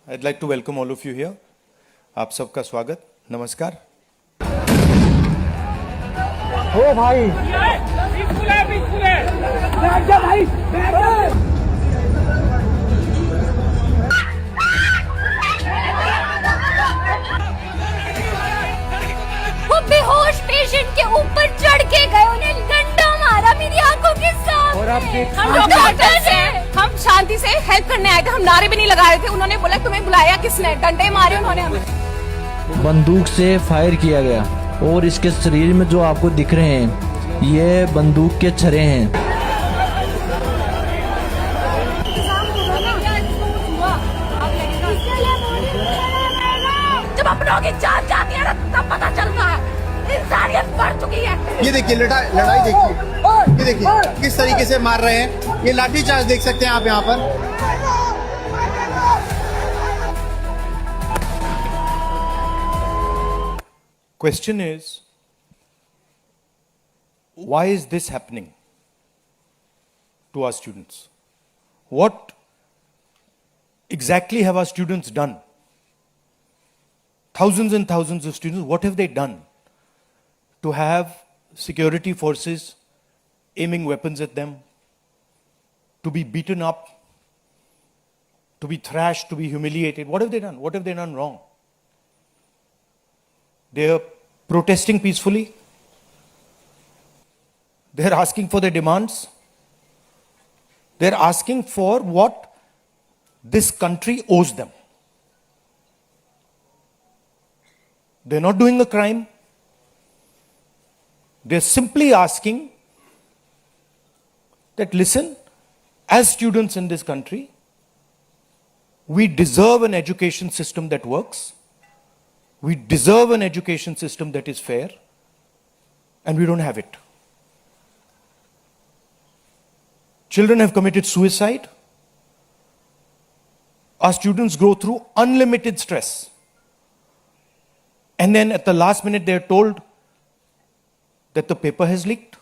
I'd like to welcome all of you here. आप सबका स्वागत, नमस्कार. ओ भाई बैठ जा भाई बैठ जा। वो बेहोश पेशेंट के ऊपर चढ़ के गए, उन्हें डंडा मारा मेरी आंखों के सामने। और अब हम लोग डॉक्टर्स हैं, हम शांति से हेल्प करने आए थे, हम नारे भी नहीं लगा रहे थे। उन्होंने बोला तुम्हें बुलाया किसने, डंडे मारे उन्होंने हमें। बंदूक से फायर किया गया और इसके शरीर में जो आपको दिख रहे हैं ये बंदूक के छर्रे हैं। जब अपनों की जान जाती है ना तब पता चलता है इंसानियत मर चुकी है। ये देखिए लड़ाई देखिए, ये देखिए किस तरीके से मार रहे हैं। ये लाठी चार्ज देख सकते हैं आप यहाँ पर। Question is, why is this happening to our students? What exactly have our students done? Thousands and thousands of students, what have they done to have security forces aiming weapons at them, to be beaten up, to be thrashed, to be humiliated? What have they done? What have they done wrong? They are protesting peacefully. They are asking for their demands. They are asking for what this country owes them. They are not doing a crime. They are simply asking that, listen, as students in this country, we deserve an education system that works. We deserve an education system that is fair, and we don't have it. Children have committed suicide. Our students go through unlimited stress. And then at the last minute, they are told that the paper has leaked.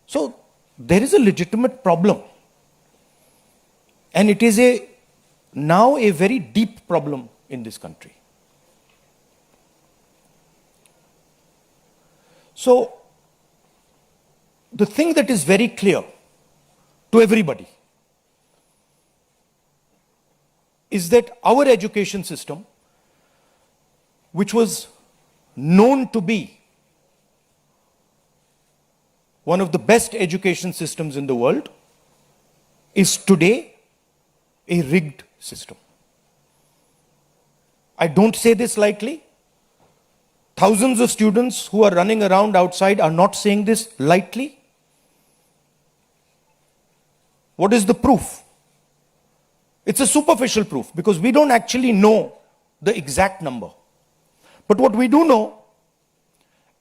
So there is a legitimate problem. And it is now a very deep problem in this country. So, the thing that is very clear to everybody is that our education system, which was known to be one of the best education systems in the world, is today a rigged system. I don't say this lightly. Thousands of students who are running around outside are not saying this lightly. What is the proof? It's a superficial proof because we don't actually know the exact number. But what we do know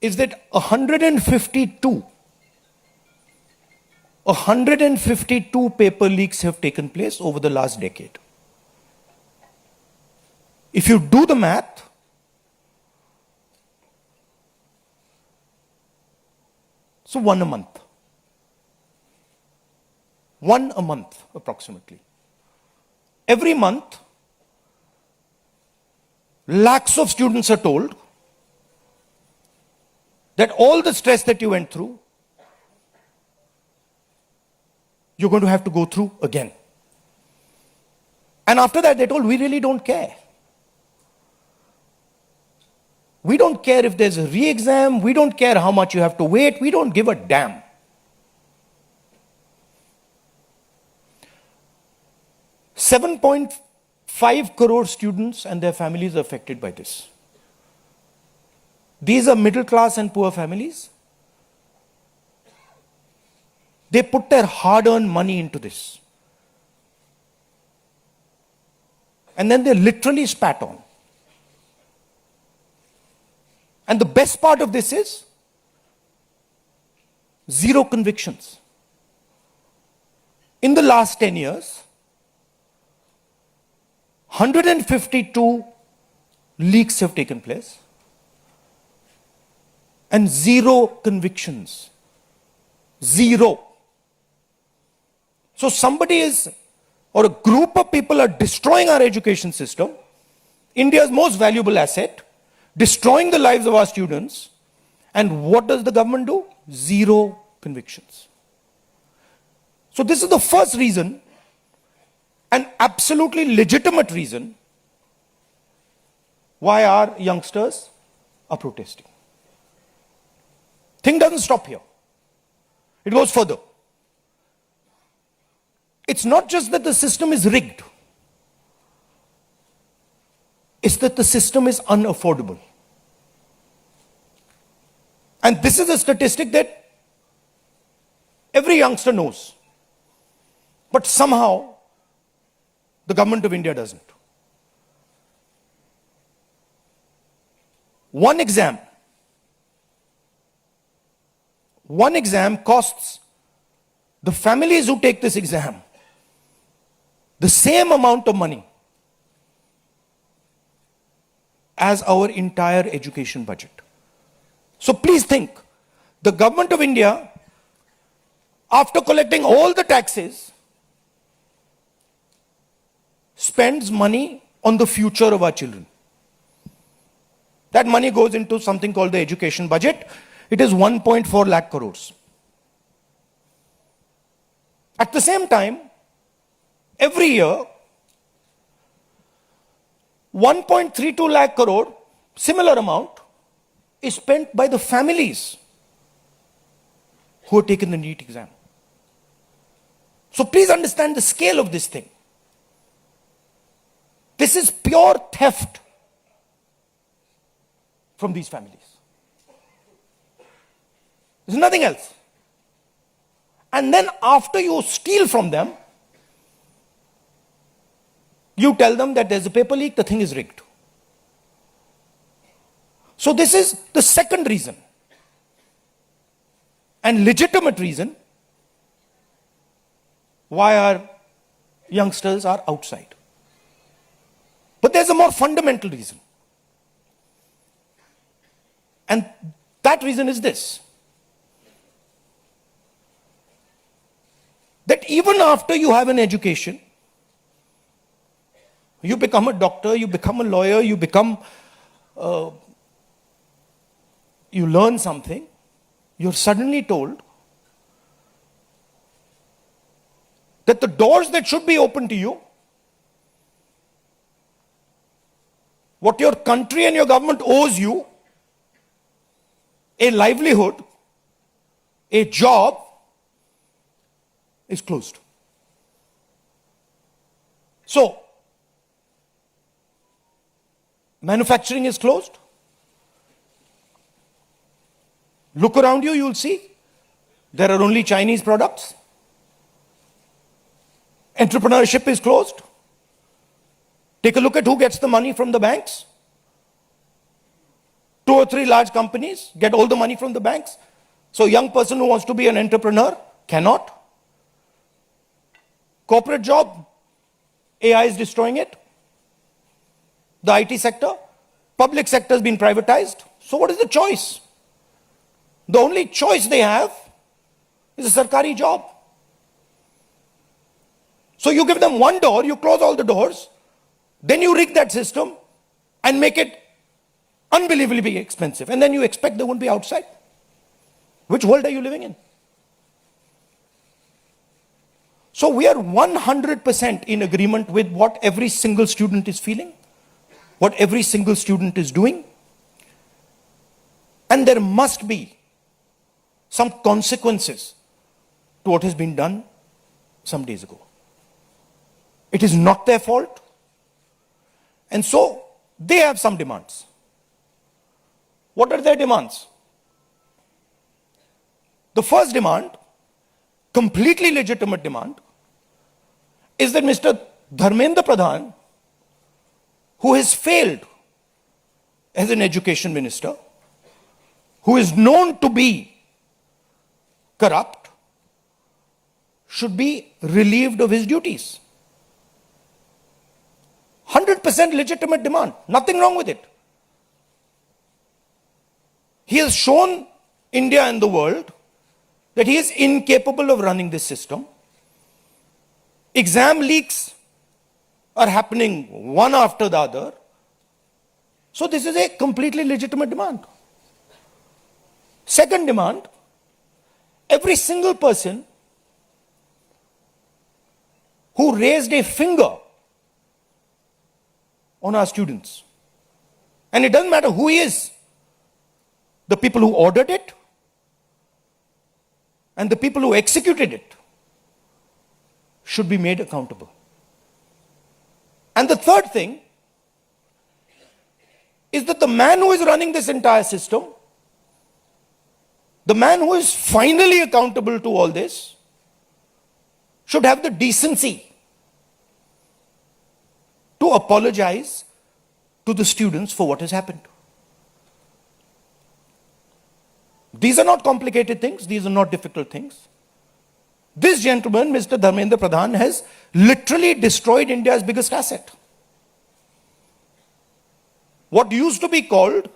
is that 152 paper leaks have taken place over the last decade. If you do the math, so one a month approximately. Every month, lakhs of students are told that all the stress that you went through, you're going to have to go through again. And after that, they're told, we really don't care. We don't care if there's a re-exam. We don't care how much you have to wait. We don't give a damn. $7.5 crore students and their families are affected by this. These are middle class and poor families. They put their hard-earned money into this. And then they're literally spat on. And the best part of this is zero convictions. In the last 10 years, 152 leaks have taken place and zero convictions. Zero. So somebody is or a group of people are destroying our education system, India's most valuable asset, destroying the lives of our students, and what does the government do? Zero convictions. So this is the first reason, an absolutely legitimate reason, why our youngsters are protesting. Thing doesn't stop here. It goes further. It's not just that the system is rigged. It's that the system is unaffordable. And this is a statistic that every youngster knows. But somehow, the government of India doesn't. One exam costs the families who take this exam the same amount of money as our entire education budget. So please think, the government of India, after collecting all the taxes, spends money on the future of our children. That money goes into something called the education budget. It is 1.4 lakh crores. At the same time, every year, 1.32 lakh crore, similar amount, is spent by the families who have taken the NEET exam. So please understand the scale of this thing. This is pure theft from these families. There's nothing else. And then after you steal from them, you tell them that there's a paper leak, the thing is rigged. So this is the second reason, and legitimate reason, why our youngsters are outside. But there's a more fundamental reason. And that reason is this: that even after you have an education, you become a doctor, you become a lawyer, you learn something, you're suddenly told that the doors that should be open to you, what your country and your government owes you, a livelihood, a job, is closed. So, manufacturing is closed. Look around you, you'll see there are only Chinese products. Entrepreneurship is closed. Take a look at who gets the money from the banks. 2 or 3 large companies get all the money from the banks. So a young person who wants to be an entrepreneur cannot. Corporate job, AI is destroying it. The IT sector, public sector has been privatized. So what is the choice? The only choice they have is a sarkari job. So you give them one door, you close all the doors, then you rig that system and make it unbelievably expensive. And then you expect they won't be outside. Which world are you living in? So we are 100% in agreement with what every single student is feeling, what every single student is doing. And there must be some consequences to what has been done some days ago. It is not their fault. And so they have some demands. What are their demands? The first demand, completely legitimate demand, is that Mr. Dharmendra Pradhan, who has failed as an education minister, who is known to be corrupt, should be relieved of his duties. 100% legitimate demand. Nothing wrong with it. He has shown India and the world that he is incapable of running this system. exam leaks are happening one after the other. So this is a completely legitimate demand. Second demand, every single person who raised a finger on our students, and it doesn't matter who he is, the people who ordered it and the people who executed it should be made accountable. And the third thing is that the man who is running this entire system, the man who is finally accountable to all this, should have the decency to apologize to the students for what has happened. These are not complicated things. These are not difficult things. This gentleman, Mr. Dharmendra Pradhan, has literally destroyed India's biggest asset. What used to be called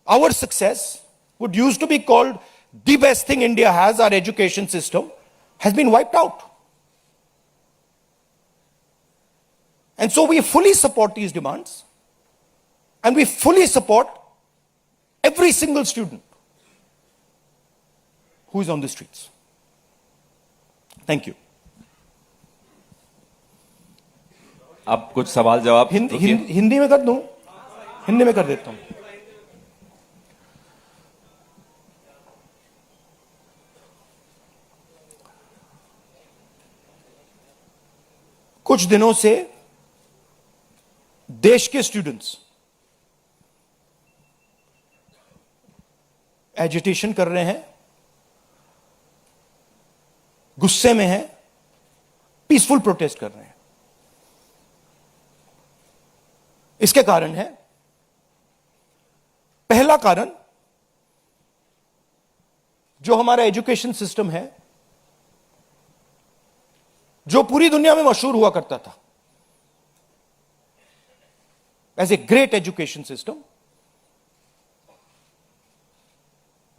our success, what used to be called the best thing India has, our education system, has been wiped out. And so we fully support these demands, and we fully support every single student who is on the streets. Thank you. अब कुछ सवाल जवाब हिंदी में कर दूं? हिंदी में कर देता हूं. कुछ दिनों से देश के स्टूडेंट्स एजिटेशन कर रहे हैं, गुस्से में हैं, पीसफुल प्रोटेस्ट कर रहे हैं. इसके कारण है, पहला कारण, जो हमारा एजुकेशन सिस्टम है, जो पूरी दुनिया में मशहूर हुआ करता था as a great education system,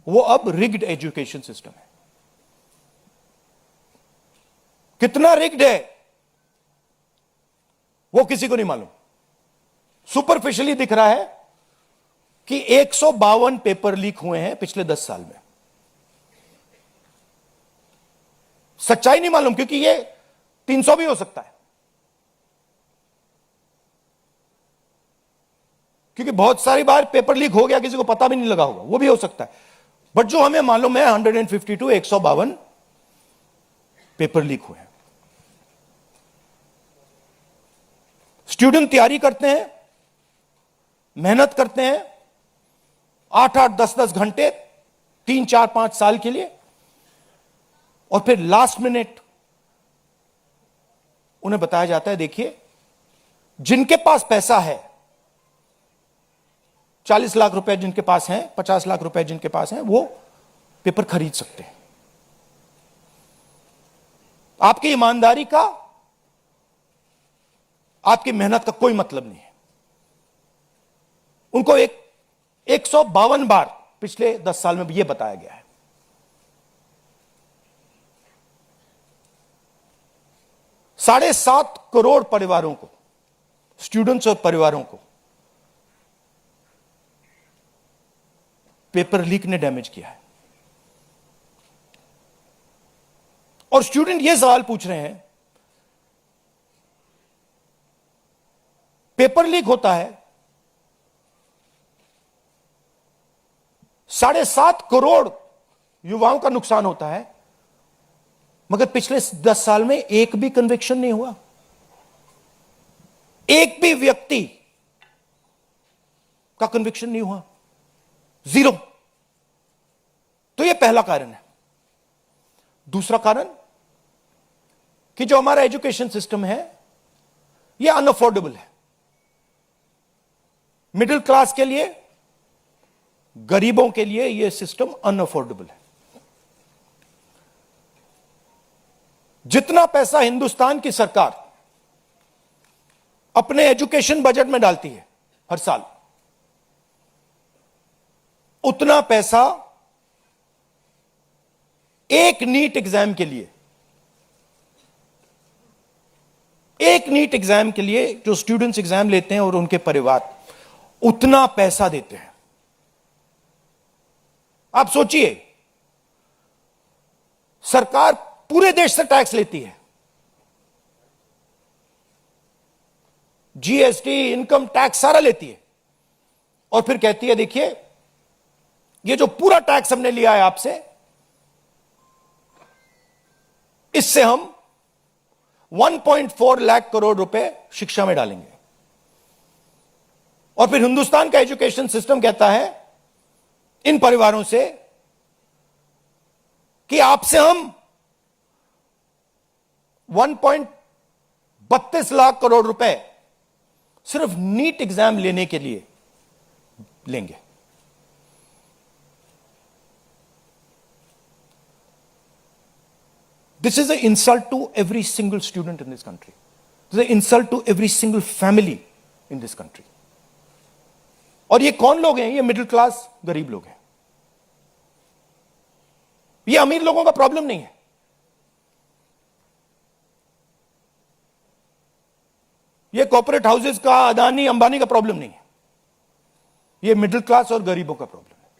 वो अब रिग्ड एजुकेशन सिस्टम है. कितना रिग्ड है वो किसी को नहीं मालूम. सुपरफिशियली दिख रहा है कि 152 पेपर लीक हुए हैं पिछले 10 साल में. सच्चाई नहीं मालूम, क्योंकि ये 300 भी हो सकता है, क्योंकि बहुत सारी बार पेपर लीक हो गया, किसी को पता भी नहीं लगा होगा, वो भी हो सकता है. बट जो हमें मालूम है 152 152 पेपर लीक हुए हैं. स्टूडेंट तैयारी करते हैं, मेहनत करते हैं 8-8 10-10 घंटे 3-4-5 साल के लिए, और फिर लास्ट मिनट उन्हें बताया जाता है, देखिए जिनके पास पैसा है, 40 लाख रुपए जिनके पास हैं, 50 लाख रुपए जिनके पास हैं, वो पेपर खरीद सकते हैं. आपकी ईमानदारी का, आपकी मेहनत का कोई मतलब नहीं है. उनको 152 बार पिछले 10 साल में भी यह बताया गया है. $7.5 करोड़ परिवारों को, स्टूडेंट्स और परिवारों को पेपर लीक ने डैमेज किया है. और स्टूडेंट यह सवाल पूछ रहे हैं, पेपर लीक होता है, 7.5 करोड़ युवाओं का नुकसान होता है, मगर पिछले 10 साल में एक भी कन्विक्शन नहीं हुआ, एक भी व्यक्ति का कन्विक्शन नहीं हुआ, 0. तो यह पहला कारण है. दूसरा कारण कि जो हमारा एजुकेशन सिस्टम है यह अनअफोर्डेबल है. मिडिल क्लास के लिए, गरीबों के लिए यह सिस्टम अनअफोर्डेबल है. जितना पैसा हिंदुस्तान की सरकार अपने एजुकेशन बजट में डालती है हर साल, उतना पैसा एक नीट एग्जाम के लिए एक नीट एग्जाम के लिए जो स्टूडेंट्स एग्जाम लेते हैं और उनके परिवार उतना पैसा देते हैं। आप सोचिए, सरकार पूरे देश से टैक्स लेती है, जीएसटी, इनकम टैक्स सारा लेती है, और फिर कहती है देखिए ये जो पूरा टैक्स हमने लिया है आपसे, इससे हम 1.4 लाख करोड़ रुपए शिक्षा में डालेंगे। और फिर हिंदुस्तान का एजुकेशन सिस्टम कहता है इन परिवारों से कि आपसे हम 1.32 लाख करोड़ रुपए सिर्फ नीट एग्जाम लेने के लिए लेंगे। This is an insult to every single student in this country. This is an insult to every single family in this country. और ये कौन लोग हैं? ये मिडिल क्लास गरीब लोग हैं। ये अमीर लोगों का प्रॉब्लम नहीं है। ये कॉर्पोरेट हाउसेस का, अदानी अंबानी का प्रॉब्लम नहीं है। ये मिडिल क्लास और गरीबों का प्रॉब्लम है।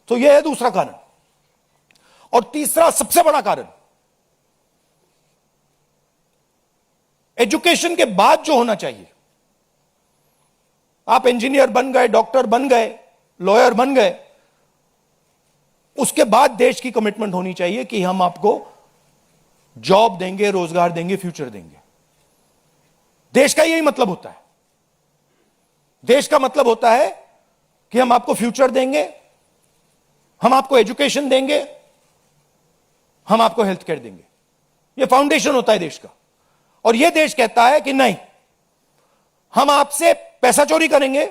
तो ये है दूसरा कारण। और तीसरा सबसे बड़ा कारण, एजुकेशन के बाद जो होना चाहिए, आप इंजीनियर बन गए, डॉक्टर बन गए, लॉयर बन गए, उसके बाद देश की कमिटमेंट होनी चाहिए कि हम आपको जॉब देंगे, रोजगार देंगे, फ्यूचर देंगे। देश का यही मतलब होता है। देश का मतलब होता है कि हम आपको फ्यूचर देंगे, हम आपको एजुकेशन देंगे, हम आपको हेल्थ केयर देंगे। यह फाउंडेशन होता है देश का। और यह देश कहता है कि नहीं, हम आपसे पैसा चोरी करेंगे,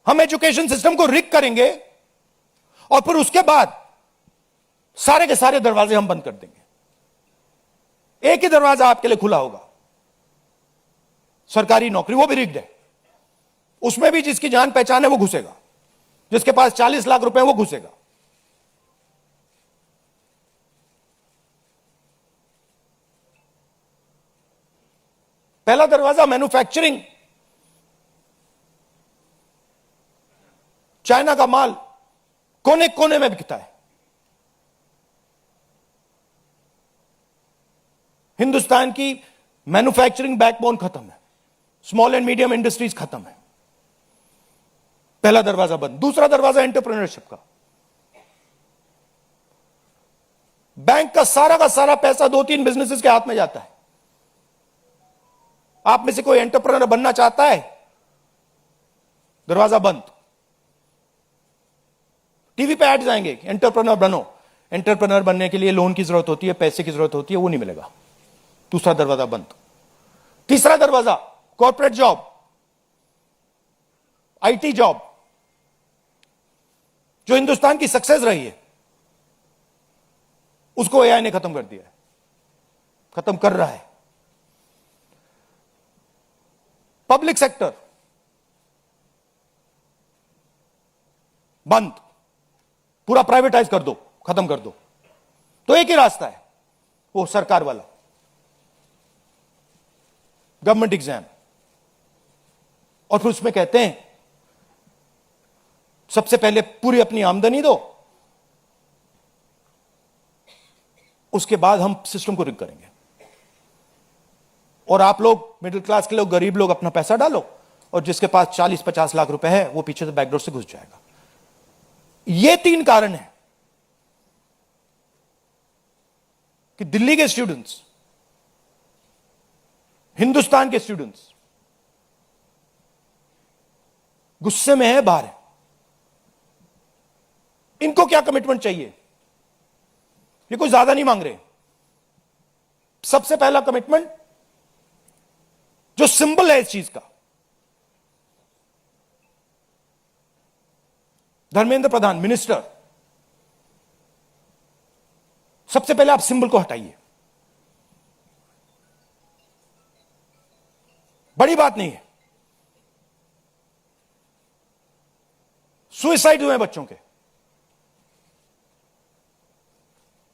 हम एजुकेशन सिस्टम को रिग करेंगे, और फिर उसके बाद सारे के सारे दरवाजे हम बंद कर देंगे। एक ही दरवाजा आपके लिए खुला होगा, सरकारी नौकरी, वो भी रिग्ड है। उसमें भी जिसकी जान पहचान है वो घुसेगा, जिसके पास 40 लाख रुपए है वो घुसेगा। पहला दरवाजा मैन्युफैक्चरिंग, चाइना का माल कोने कोने में बिकता है, हिंदुस्तान की मैन्युफैक्चरिंग बैकबोन खत्म है, स्मॉल एंड मीडियम इंडस्ट्रीज खत्म है। पहला दरवाजा बंद। दूसरा दरवाजा एंटरप्रेन्योरशिप का। बैंक का सारा पैसा 2-3 बिजनेसेस के हाथ में जाता है। आप में से कोई एंटरप्रेन्योर बनना चाहता है, दरवाजा बंद। टीवी पे एड्स आएंगे, एंटरप्रेन्योर बनो। एंटरप्रेन्योर बनने के लिए लोन की जरूरत होती है, पैसे की जरूरत होती है, वो नहीं मिलेगा। दूसरा दरवाजा बंद। तीसरा दरवाजा कॉर्पोरेट जॉब, आईटी जॉब, जो हिंदुस्तान की सक्सेस रही है, उसको एआई ने खत्म कर दिया है, खत्म कर रहा है। पब्लिक सेक्टर बंद, पूरा प्राइवेटाइज कर दो, खत्म कर दो। तो एक ही रास्ता है, वो सरकार वाला, गवर्नमेंट एग्जाम। और फिर उसमें कहते हैं सबसे पहले पूरी अपनी आमदनी दो, उसके बाद हम सिस्टम को रिग करेंगे। और आप लोग मिडिल क्लास के लोग, गरीब लोग अपना पैसा डालो, और जिसके पास 40-50 लाख रुपए है वो पीछे से बैकडोर से घुस जाएगा। ये 3 कारण है कि दिल्ली के स्टूडेंट्स, हिंदुस्तान के स्टूडेंट्स गुस्से में है, बाहर है। इनको क्या कमिटमेंट चाहिए? ये कोई ज्यादा नहीं मांग रहे। सबसे पहला कमिटमेंट जो सिंबल है इस चीज का, धर्मेंद्र प्रधान मिनिस्टर, सबसे पहले आप सिंबल को हटाइए। बड़ी बात नहीं है। सुसाइड हुए बच्चों के,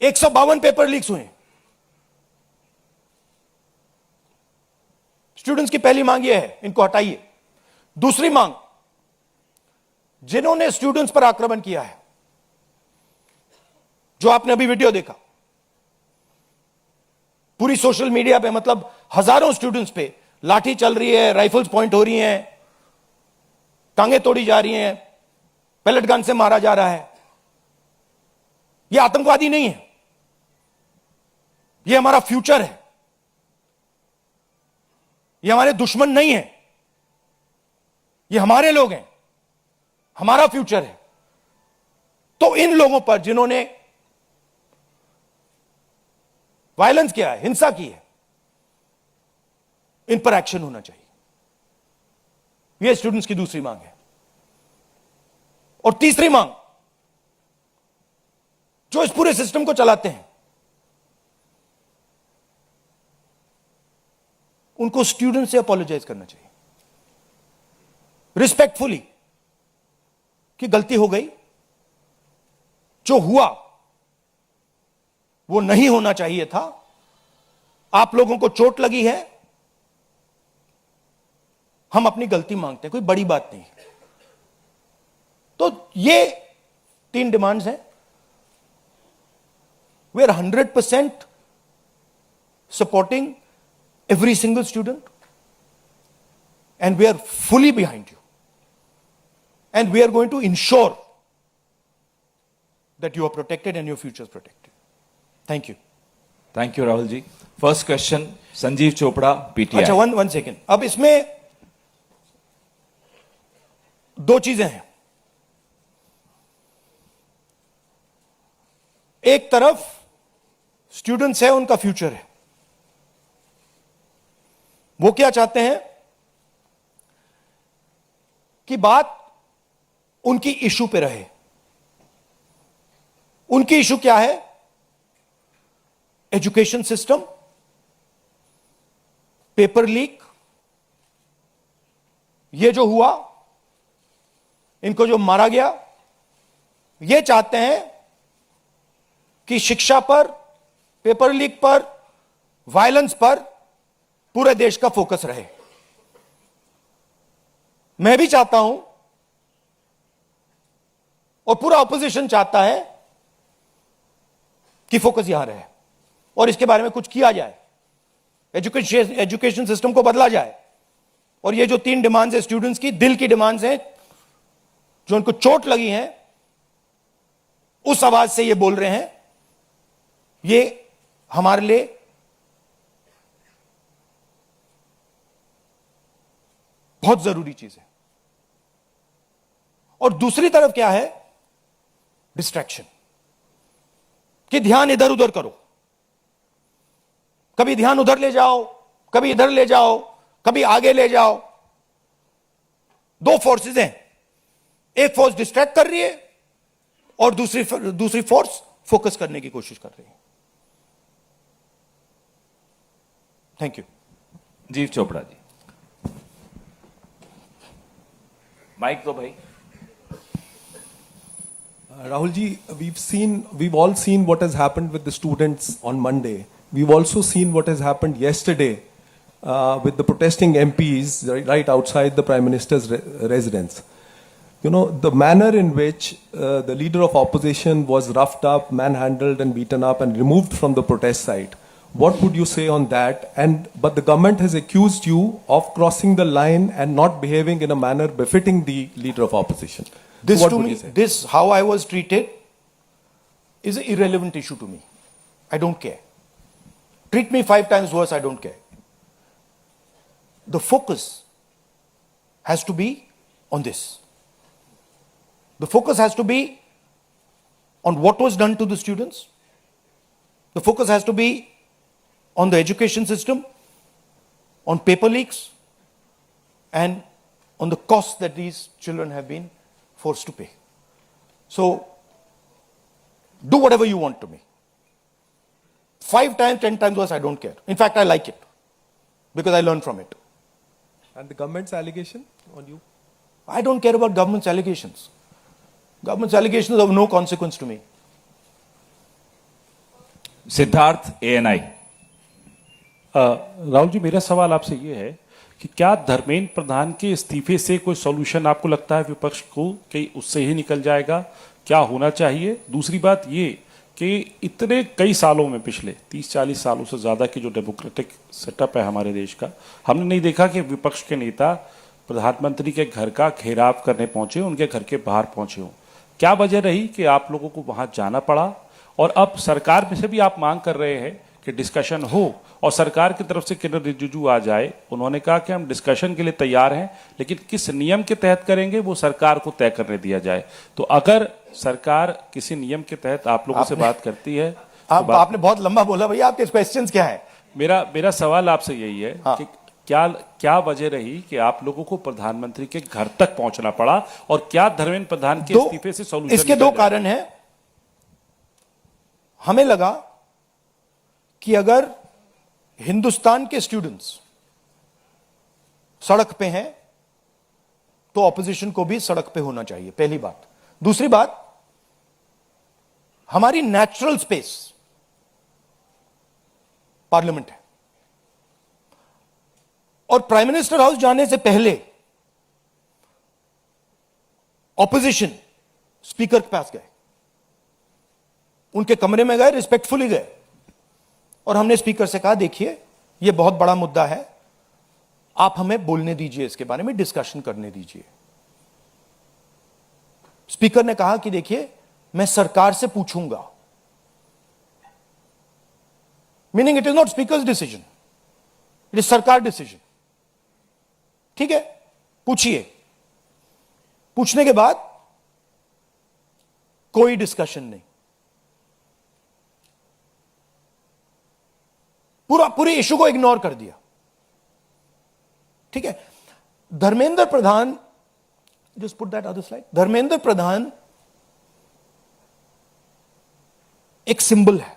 152 पेपर लीक्स हुए। स्टूडेंट्स की पहली मांग यह है, इनको हटाइए। दूसरी मांग, जिन्होंने स्टूडेंट्स पर आक्रमण किया है, जो आपने अभी वीडियो देखा, पूरी सोशल मीडिया पे, मतलब हजारों स्टूडेंट्स पे लाठी चल रही है, राइफल्स पॉइंट हो रही हैं, टांगे तोड़ी जा रही हैं, पैलेट गन से मारा जा रहा है। यह आतंकवादी नहीं है, यह हमारा फ्यूचर है, ये हमारे दुश्मन नहीं है, ये हमारे लोग हैं, हमारा फ्यूचर है। तो इन लोगों पर जिन्होंने वायलेंस किया है, हिंसा की है, इन पर एक्शन होना चाहिए। यह स्टूडेंट्स की दूसरी मांग है। और तीसरी मांग, जो इस पूरे सिस्टम को चलाते हैं, उनको स्टूडेंट से अपोलोजाइज करना चाहिए रिस्पेक्टफुली कि गलती हो गई, जो हुआ वो नहीं होना चाहिए था, आप लोगों को चोट लगी है, हम अपनी गलती मांगते हैं, कोई बड़ी बात नहीं है। तो ये 3 डिमांड्स हैं। We are 100% supporting every single student, and we are fully behind you, and we are going to ensure that you are protected and your future is protected. Thank you. Thank you Rahul ji. First question Sanjeev Chopra, PTI. अच्छा, one second. अब इसमें 2 चीजें हैं। एक तरफ students है, उनका future है, वो क्या चाहते हैं कि बात उनकी इशू पे रहे। उनकी इशू क्या है? एजुकेशन सिस्टम, पेपर लीक, ये जो हुआ, इनको जो मारा गया, ये चाहते हैं कि शिक्षा पर, पेपर लीक पर, वायलेंस पर पूरे देश का फोकस रहे। मैं भी चाहता हूं और पूरा ऑपोजिशन चाहता है कि फोकस यहां रहे और इसके बारे में कुछ किया जाए, एजुकेशन सिस्टम को बदला जाए। और ये जो 3 डिमांड्स है स्टूडेंट्स की, दिल की डिमांड्स हैं, जो उनको चोट लगी हैं, उस आवाज से ये बोल रहे हैं, ये हमारे लिए बहुत जरूरी चीज है। और दूसरी तरफ क्या है? डिस्ट्रैक्शन, कि ध्यान इधर उधर करो, कभी ध्यान उधर ले जाओ, कभी इधर ले जाओ, कभी आगे ले जाओ। 2 फोर्सेस हैं, एक फोर्स डिस्ट्रैक्ट कर रही है और दूसरी फोर्स फोकस करने की कोशिश कर रही है। Thank you. जीव चोपड़ा जी, माइक तो भाई। Rahul ji, we've all seen what has happened with the students on Monday. We've also seen what has happened yesterday with the protesting MPs right outside the Prime Minister's residence. You know, the manner in which the leader of opposition was roughed up, manhandled and beaten up and removed from the protest site. What would you say on that? But the government has accused you of crossing the line and not behaving in a manner befitting the leader of opposition. This What to would me, you say? this how I was treated is an irrelevant issue to me. I don't care. Treat me 5 times worse, I don't care. The focus has to be on this. The focus has to be on what was done to the students. The focus has to be on the education system, on paper leaks, and on the costs that these children have been forced to pay. So, do whatever you want to me. 5 times, 10 times worse, I don't care. In fact, I like it because I learn from it. And the government's allegation on you? I don't care about government's allegations. Government's allegations are of no consequence to me. Siddharth, ANI। Rahul ji, मेरा सवाल आपसे ये है कि क्या धर्मेंद्र प्रधान के इस्तीफे से कोई सॉल्यूशन आपको लगता है विपक्ष को कि उससे ही निकल जाएगा? क्या होना चाहिए? दूसरी बात ये कि इतने कई सालों में, पिछले 30-40 सालों से ज़्यादा की जो डेमोक्रेटिक सेटअप है हमारे देश का, हमने नहीं देखा कि विपक्ष के नेता प्रधानमंत्री के घर का घेराव करने पहुंचे, उनके घर के बाहर पहुंचे हों। क्या वजह रही कि आप लोगों को वहां जाना पड़ा? और अब सरकार में से भी आप मांग कर रहे हैं कि डिस्कशन हो और सरकार की तरफ से किरण रिजिजू आ जाए। उन्होंने कहा कि हम डिस्कशन के लिए तैयार हैं, लेकिन किस नियम के तहत करेंगे वो सरकार को तय करने दिया जाए। तो अगर सरकार किसी नियम के तहत आप लोगों से बात करती है आपने बहुत लंबा बोला भैया, आपके क्वेश्चंस क्या है? मेरा सवाल आपसे यही है हाँ। कि क्या वजह रही कि आप लोगों को प्रधानमंत्री के घर तक पहुंचना पड़ा, और क्या धर्मेंद्र प्रधान के इस्तीफे से सॉल्यूशन? इसके दो कारण हैं। हमें लगा कि अगर हिंदुस्तान के स्टूडेंट्स सड़क पे हैं तो ऑपोजिशन को भी सड़क पे होना चाहिए, पहली बात। दूसरी बात, हमारी नेचुरल स्पेस पार्लियामेंट है, और प्राइम मिनिस्टर हाउस जाने से पहले ऑपोजिशन स्पीकर के पास गए, उनके कमरे में गए, रिस्पेक्टफुली गए, और हमने स्पीकर से कहा देखिए यह बहुत बड़ा मुद्दा है, आप हमें बोलने दीजिए, इसके बारे में डिस्कशन करने दीजिए। स्पीकर ने कहा कि देखिए मैं सरकार से पूछूंगा, meaning it is not speakers decision, it is सरकार डिसीजन। ठीक है, पूछिए। पूछने के बाद कोई डिस्कशन नहीं, पूरे इशू को इग्नोर कर दिया। ठीक है, Dharmendra Pradhan, just put that other slide, Dharmendra Pradhan एक सिंबल है।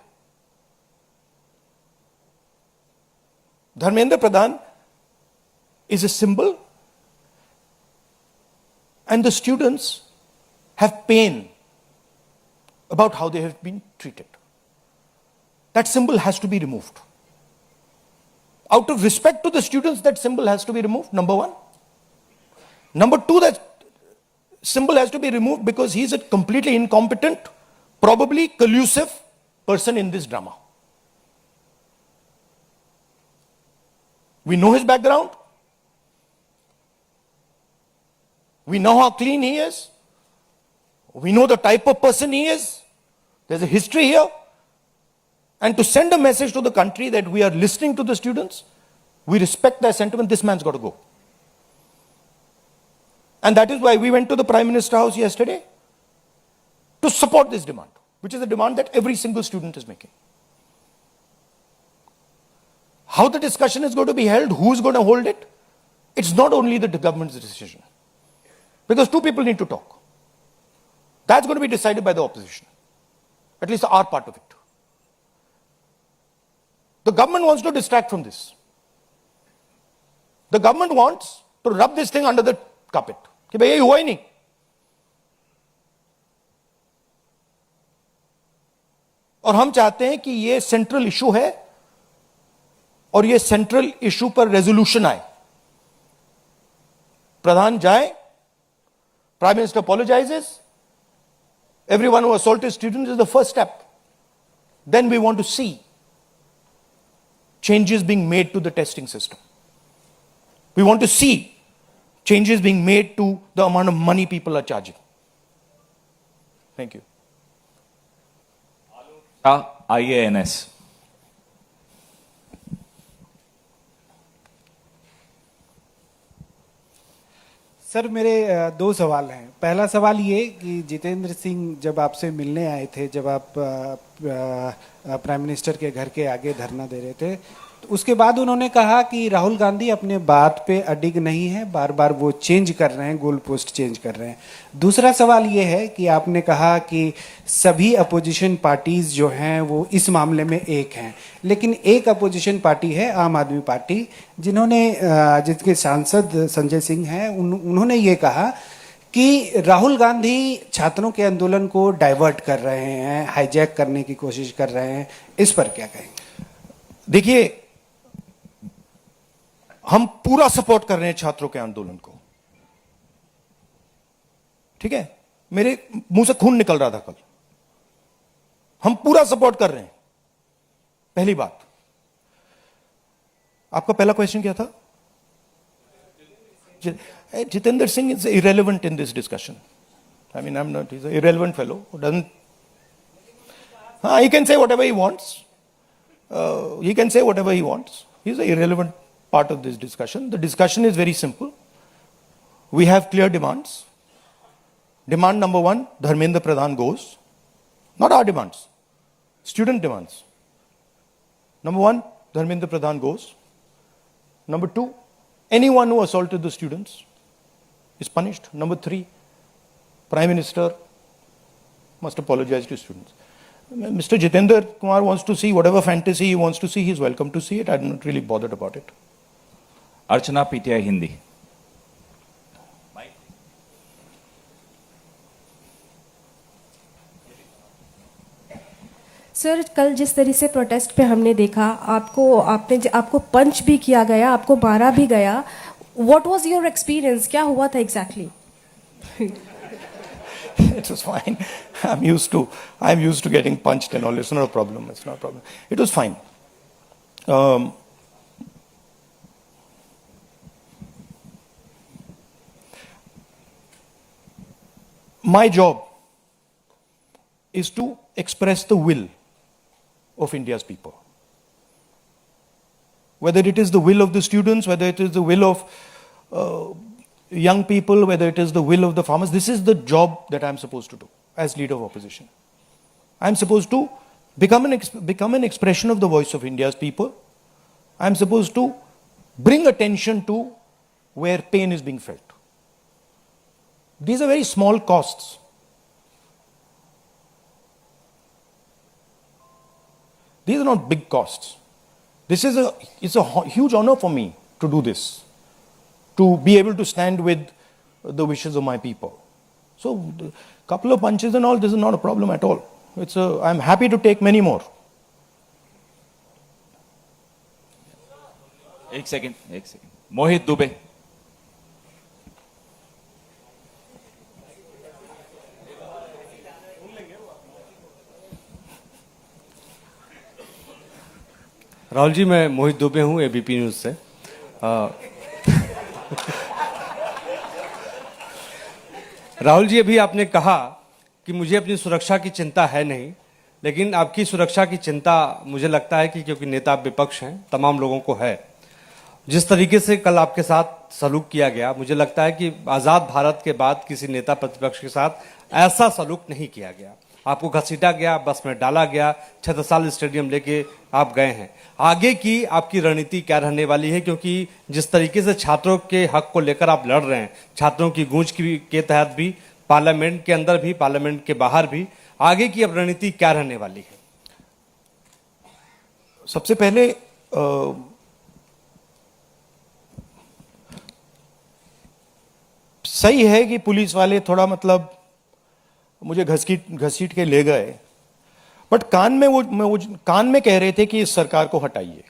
धर्मेंद्र प्रधान is a symbol, and the students have pain about how they have been treated. That symbol has to be removed. Out of respect to the students, that symbol has to be removed, number one. Number two, that symbol has to be removed because he is a completely incompetent, probably collusive person in this drama. We know his background. We know how clean he is. We know the type of person he is. There's a history here. And to send a message to the country that we are listening to the students, we respect their sentiment, this man's got to go. And that is why we went to the Prime Minister House yesterday to support this demand, which is a demand that every single student is making. How the discussion is going to be held, who is going to hold it, it's not only the government's decision. Because two people need to talk. That's going to be decided by the opposition. At least our part of it. The government wants to distract from this. The government wants to rub this thing under the carpet. कि भाई ये हुआ ही नहीं. और हम चाहते हैं कि ये सेंट्रल इशू है और ये सेंट्रल इशू पर रेजोल्यूशन आए. प्रधान जाए, Prime Minister apologizes. Everyone who assaulted students is the first step. Then we want to see changes being made to the testing system. We want to see changes being made to the amount of money people are charging. Thank you. IANS. Sir मेरे दो सवाल हैं। पहला सवाल ये कि जितेंद्र सिंह जब आपसे मिलने आए थे, जब आप प्राइम मिनिस्टर के घर के आगे धरना दे रहे थे, तो उसके बाद उन्होंने कहा कि राहुल गांधी अपने बात पे अडिग नहीं है, बार बार वो चेंज कर रहे हैं, गोल पोस्ट चेंज कर रहे हैं। दूसरा सवाल ये है कि आपने कहा कि सभी अपोजिशन पार्टीज जो हैं वो इस मामले में एक हैं, लेकिन एक अपोजिशन पार्टी है आम आदमी पार्टी, जिसके सांसद संजय सिंह हैं, उन्होंने ये कहा कि राहुल गांधी छात्रों के आंदोलन को डाइवर्ट कर रहे हैं, हाईजैक करने की कोशिश कर रहे हैं। इस पर क्या कहेंगे? देखिए, हम पूरा सपोर्ट कर रहे हैं छात्रों के आंदोलन को, ठीक है? मेरे मुंह से खून निकल रहा था कल। हम पूरा सपोर्ट कर रहे हैं, पहली बात। आपका पहला क्वेश्चन क्या था? Jitendra Singh is irrelevant in this discussion. I mean, he's an irrelevant fellow who doesn't. He can say whatever he wants. He can say whatever he wants. He's an irrelevant part of this discussion. The discussion is very simple. We have clear demands. Demand number one, Dharmendra Pradhan goes. Not our demands, student demands. Number one, Dharmendra Pradhan goes. Number two, anyone who assaulted the students is punished. Number three, Prime Minister must apologize to students. Mr. Jitendra Kumar wants to see whatever fantasy he wants to see, he's welcome to see it. I'm not really bothered about it. Archana PTI Hindi. Sir, कल जिस तरह से protest पे हमने देखा, आपको पंच भी किया गया, आपको मारा भी गया। What was your experience? क्या हुआ था exactly? It was fine. I'm used to getting punched and all. It's not a problem. It's not a problem. It was fine. My job is to express the will of India's people. Whether it is the will of the students, whether it is the will of young people, whether it is the will of the farmers, this is the job that I'm supposed to do as leader of opposition. I'm supposed to become an expression of the voice of India's people. I'm supposed to bring attention to where pain is being felt. These are very small costs. These are not big costs. It's a huge honor for me to do this, to be able to stand with the wishes of my people. So, a couple of punches and all, this is not a problem at all. I'm happy to take many more. एक second. मोहित दुबे। राहुल जी, मैं मोहित दुबे हूँ ABP news से। राहुल जी, अभी आपने कहा कि मुझे अपनी सुरक्षा की चिंता है नहीं, लेकिन आपकी सुरक्षा की चिंता मुझे लगता है कि क्योंकि नेता विपक्ष हैं, तमाम लोगों को है। जिस तरीके से कल आपके साथ सलूक किया गया, मुझे लगता है कि आज़ाद भारत के बाद किसी नेता प्रतिपक्ष के साथ ऐसा सलूक नहीं किया गया। आपको घसीटा गया, बस में डाला गया, छत्रसाल स्टेडियम लेके आप गए हैं। आगे की आपकी रणनीति क्या रहने वाली है? क्योंकि जिस तरीके से छात्रों के हक को लेकर आप लड़ रहे हैं, छात्रों की गूंज के तहत भी, पार्लियामेंट के अंदर भी, पार्लियामेंट के बाहर भी, आगे की अब रणनीति क्या रहने वाली है? सबसे पहले सही है कि पुलिस वाले थोड़ा मुझे घसीट के ले गए, बट कान में कह रहे थे कि इस सरकार को हटाइए।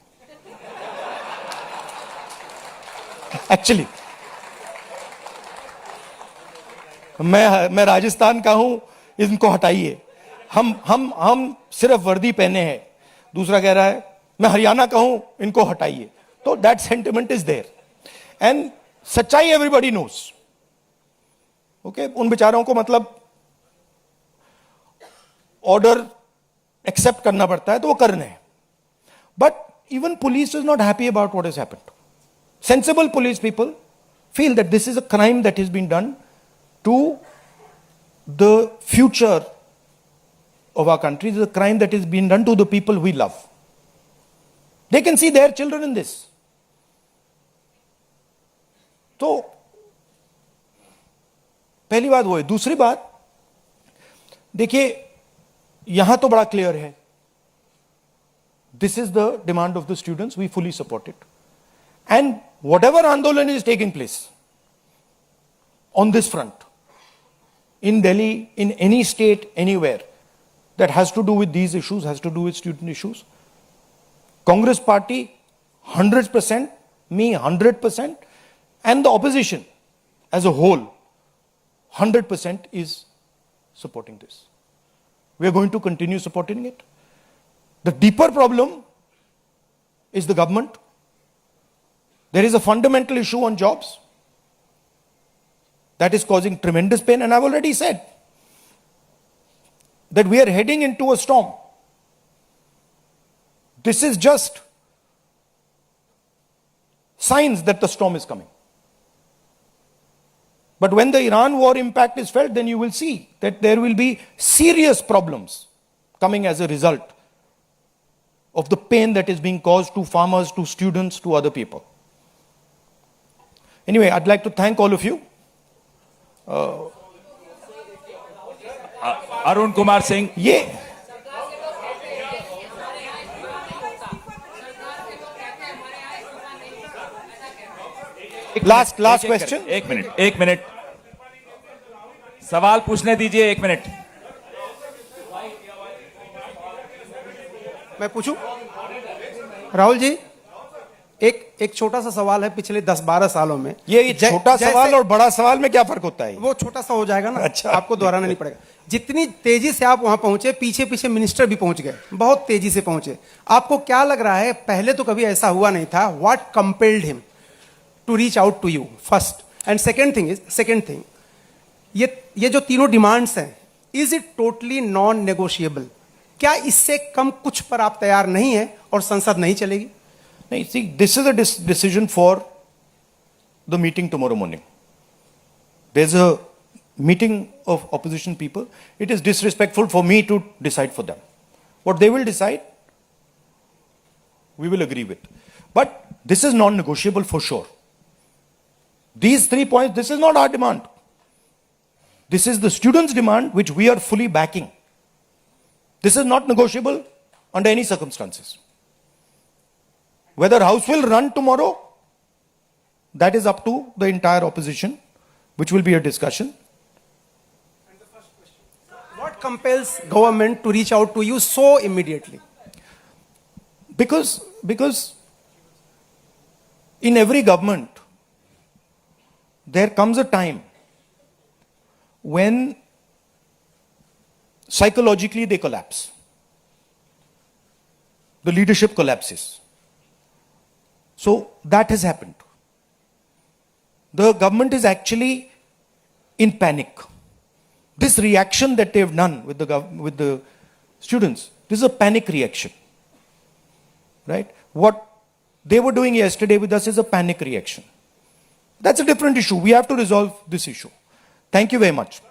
एक्चुअली मैं राजस्थान का हूं, इनको हटाइए। हम सिर्फ वर्दी पहने हैं। दूसरा कह रहा है मैं हरियाणा का हूं, इनको हटाइए। तो that sentiment is there and सच्चाई एवरीबॉडी नोस। ओके, उन बेचारों को ऑर्डर एक्सेप्ट करना पड़ता है, तो वो करने हैं। But even police is not happy about what has happened. Sensible police people feel that this is a crime that is been done to the future of our country. This is a crime that is being done to the people we love. They can see their children in this. तो पहली बात वो है। दूसरी बात, देखिए यहां तो बड़ा क्लियर है, this is the demand of the students, we fully support it, and whatever andolan is taking place on this front, in Delhi, in any state, anywhere, that has to do with these issues, has to do with student issues, Congress party 100% me 100%, and the opposition as a whole 100% is supporting this. We are going to continue supporting it. The deeper problem is the government. There is a fundamental issue on jobs that is causing tremendous pain, and I've already said that we are heading into a storm. This is just signs that the storm is coming. But when the Iran war impact is felt, then you will see that there will be serious problems coming as a result of the pain that is being caused to farmers, to students, to other people. Anyway, I'd like to thank all of you. Arun Kumar Singh, ये last question. एक minute सवाल पूछने दीजिए, 1 minute. मैं पूछूं? राहुल जी, एक छोटा सा सवाल है. पिछले 10-12 सालों में ये छोटा सवाल और बड़ा सवाल में क्या फर्क होता है? वो छोटा सा हो जाएगा ना. अच्छा. आपको दोहराना नहीं पड़ेगा. जितनी तेजी से आप वहां पहुंचे, पीछे पीछे मिनिस्टर भी पहुंच गए, बहुत तेजी से पहुंचे. आपको क्या लग रहा है, पहले तो कभी ऐसा हुआ नहीं था? What compelled him to reach out to you first? And second thing, ये जो तीनों डिमांड्स हैं, is it totally non negotiable? क्या इससे कम कुछ पर आप तैयार नहीं है और संसद नहीं चलेगी? नहीं, see, this is a decision for the meeting tomorrow morning. There's a meeting of opposition people. It is disrespectful for me to decide for them. What they will decide, we will agree with. But this is non-negotiable for sure. These 3 points, this is not our demand. This is the students' demand, which we are fully backing. This is not negotiable under any circumstances. Whether House will run tomorrow, that is up to the entire opposition, which will be a discussion. What compels government to reach out to you so immediately? Because in every government, there comes a time when psychologically they collapse. The leadership collapses. So that has happened. The government is actually in panic. This reaction that they have done with the students, this is a panic reaction. Right? What they were doing yesterday with us is a panic reaction. That's a different issue. We have to resolve this issue. Thank you very much.